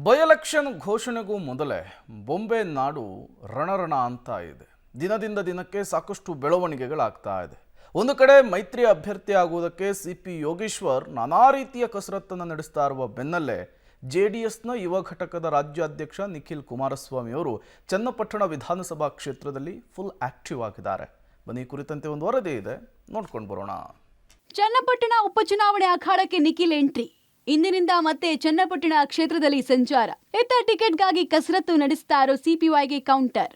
By election ಘೋಷಣೆಗೂ ಮೊದಲೇ ಬೊಂಬೆ ನಾಡು ರಣರಣ ಅಂತ ಇದೆ. ದಿನದಿಂದ ದಿನಕ್ಕೆ ಸಾಕಷ್ಟು ಬೆಳವಣಿಗೆಗಳಾಗ್ತಾ ಇದೆ. ಒಂದು ಕಡೆ ಮೈತ್ರಿ ಅಭ್ಯರ್ಥಿ ಆಗುವುದಕ್ಕೆ ಸಿಪಿ ಯೋಗೇಶ್ವರ್ ನಾನಾ ರೀತಿಯ ಕಸರತ್ತನ್ನು ನಡೆಸ್ತಾ ಇರುವ ಬೆನ್ನಲ್ಲೇ ಜೆಡಿಎಸ್ನ ಯುವ ಘಟಕದ ರಾಜ್ಯಾಧ್ಯಕ್ಷ ನಿಖಿಲ್ ಕುಮಾರಸ್ವಾಮಿ ಅವರು ಚನ್ನಪಟ್ಟಣ ವಿಧಾನಸಭಾ ಕ್ಷೇತ್ರದಲ್ಲಿ ಫುಲ್ ಆಕ್ಟಿವ್ ಆಗಿದ್ದಾರೆ. ಬನ್ನಿ, ಕುರಿತಂತೆ ಒಂದು ವರದಿ ಇದೆ, ನೋಡ್ಕೊಂಡು ಬರೋಣ. ಚನ್ನಪಟ್ಟಣ ಉಪಚುನಾವಣೆ ಅಖಾಡಕ್ಕೆ ನಿಖಿಲ್ ಎಂಟ್ರಿ. ಇಂದಿನಿಂದ ಮತ್ತೆ ಚನ್ನಪಟ್ಟಣ ಕ್ಷೇತ್ರದಲ್ಲಿ ಸಂಚಾರ. ಇತ್ತ ಟಿಕೆಟ್ಗಾಗಿ ಕಸರತ್ತು ನಡೆಸ್ತಾ ಇರೋ ಸಿಪಿವೈಗೆ ಕೌಂಟರ್.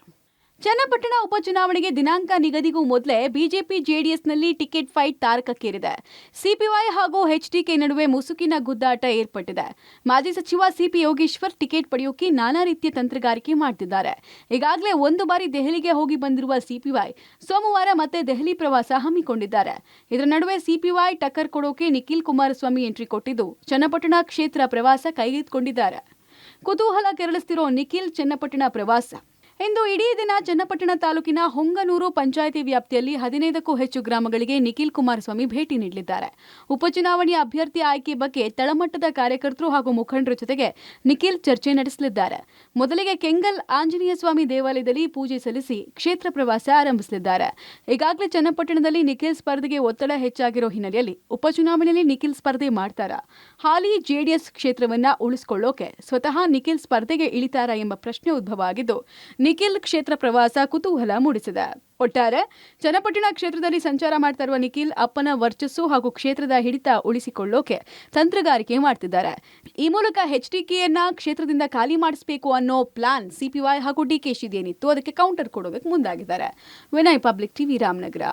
ಚನ್ನಪಟ್ಟಣ ಉಪಚುನಾವಣೆಗೆ ದಿನಾಂಕ ನಿಗದಿಗೂ ಮೊದಲೇ ಬಿಜೆಪಿ ಜೆಡಿಎಸ್ನಲ್ಲಿ ಟಿಕೆಟ್ ಫೈಟ್ ತಾರಕಕ್ಕೇರಿದೆ. ಸಿಪಿವೈ ಹಾಗೂ ಎಚ್ಡಿಕೆ ನಡುವೆ ಮುಸುಕಿನ ಗುದ್ದಾಟ ಏರ್ಪಟ್ಟಿದೆ. ಮಾಜಿ ಸಚಿವ ಸಿಪಿ ಯೋಗೇಶ್ವರ್ ಟಿಕೆಟ್ ಪಡೆಯೋಕೆ ನಾನಾ ರೀತಿಯ ತಂತ್ರಗಾರಿಕೆ ಮಾಡ್ತಿದ್ದಾರೆ. ಈಗಾಗಲೇ ಒಂದು ಬಾರಿ ದೆಹಲಿಗೆ ಹೋಗಿ ಬಂದಿರುವ ಸಿಪಿವೈ ಸೋಮವಾರ ಮತ್ತೆ ದೆಹಲಿ ಪ್ರವಾಸ ಹಮ್ಮಿಕೊಂಡಿದ್ದಾರೆ. ಇದರ ನಡುವೆ ಸಿಪಿವೈ ಟಕ್ಕರ್ ಕೊಡೋಕೆ ನಿಖಿಲ್ ಕುಮಾರಸ್ವಾಮಿ ಎಂಟ್ರಿ ಕೊಟ್ಟಿದ್ದು ಚನ್ನಪಟ್ಟಣ ಕ್ಷೇತ್ರ ಪ್ರವಾಸ ಕೈಗೆತ್ತಿಕೊಂಡಿದ್ದಾರೆ. ಕುತೂಹಲ ಕೆರಳಿಸ್ತಿರೋ ನಿಖಿಲ್ ಚನ್ನಪಟ್ಟಣ ಪ್ರವಾಸ. ಇಂದು ಇಡೀ ದಿನ ಚನ್ನಪಟ್ಟಣ ತಾಲೂಕಿನ ಹೊಂಗನೂರು ಪಂಚಾಯಿತಿ ವ್ಯಾಪ್ತಿಯಲ್ಲಿ 15ಕ್ಕೂ ಹೆಚ್ಚು ಗ್ರಾಮಗಳಿಗೆ ನಿಖಿಲ್ ಕುಮಾರಸ್ವಾಮಿ ಭೇಟಿ ನೀಡಲಿದ್ದಾರೆ. ಉಪಚುನಾವಣೆಯ ಅಭ್ಯರ್ಥಿ ಆಯ್ಕೆ ಬಗ್ಗೆ ತಳಮಟ್ಟದ ಕಾರ್ಯಕರ್ತರು ಹಾಗೂ ಮುಖಂಡರ ಜೊತೆಗೆ ನಿಖಿಲ್ ಚರ್ಚೆ ನಡೆಸಲಿದ್ದಾರೆ. ಮೊದಲಿಗೆ ಕೆಂಗಲ್ ಆಂಜನೇಯ ಸ್ವಾಮಿ ದೇವಾಲಯದಲ್ಲಿ ಪೂಜೆ ಸಲ್ಲಿಸಿ ಕ್ಷೇತ್ರ ಪ್ರವಾಸ ಆರಂಭಿಸಲಿದ್ದಾರೆ. ಈಗಾಗಲೇ ಚನ್ನಪಟ್ಟಣದಲ್ಲಿ ನಿಖಿಲ್ ಸ್ಪರ್ಧೆಗೆ ಒತ್ತಡ ಹೆಚ್ಚಾಗಿರೋ ಹಿನ್ನೆಲೆಯಲ್ಲಿ ಉಪಚುನಾವಣೆಯಲ್ಲಿ ನಿಖಿಲ್ ಸ್ಪರ್ಧೆ ಮಾಡ್ತಾರಾ? ಹಾಲಿ ಜೆಡಿಎಸ್ ಕ್ಷೇತ್ರವನ್ನ ಉಳಿಸಿಕೊಳ್ಳೋಕೆ ಸ್ವತಃ ನಿಖಿಲ್ ಸ್ಪರ್ಧೆಗೆ ಇಳಿತಾರಾ ಎಂಬ ಪ್ರಶ್ನೆ ಉದ್ಭವ ಆಗಿದ್ದು ನಿಖಿಲ್ ಕ್ಷೇತ್ರ ಪ್ರವಾಸ ಕುತೂಹಲ ಮೂಡಿಸಿದೆ. ಒಟ್ಟಾರೆ ಚನ್ನಪಟ್ಟಣ ಕ್ಷೇತ್ರದಲ್ಲಿ ಸಂಚಾರ ಮಾಡ್ತಾ ಇರುವ ನಿಖಿಲ್ ಅಪ್ಪನ ವರ್ಚಸ್ಸು ಹಾಗೂ ಕ್ಷೇತ್ರದ ಹಿಡಿತ ಉಳಿಸಿಕೊಳ್ಳೋಕೆ ತಂತ್ರಗಾರಿಕೆ ಮಾಡ್ತಿದ್ದಾರೆ. ಈ ಮೂಲಕ ಎಚ್ಡಿಕೆಯನ್ನ ಕ್ಷೇತ್ರದಿಂದ ಖಾಲಿ ಮಾಡಿಸಬೇಕು ಅನ್ನೋ ಪ್ಲಾನ್ ಸಿಪಿವೈ ಹಾಗೂ ಡಿಕೆಶಿದೇನಿತ್ತು, ಅದಕ್ಕೆ ಕೌಂಟರ್ ಕೊಡೋದಕ್ಕೆ ಮುಂದಾಗಿದ್ದಾರೆ. Vinay, public TV, Ramanagara.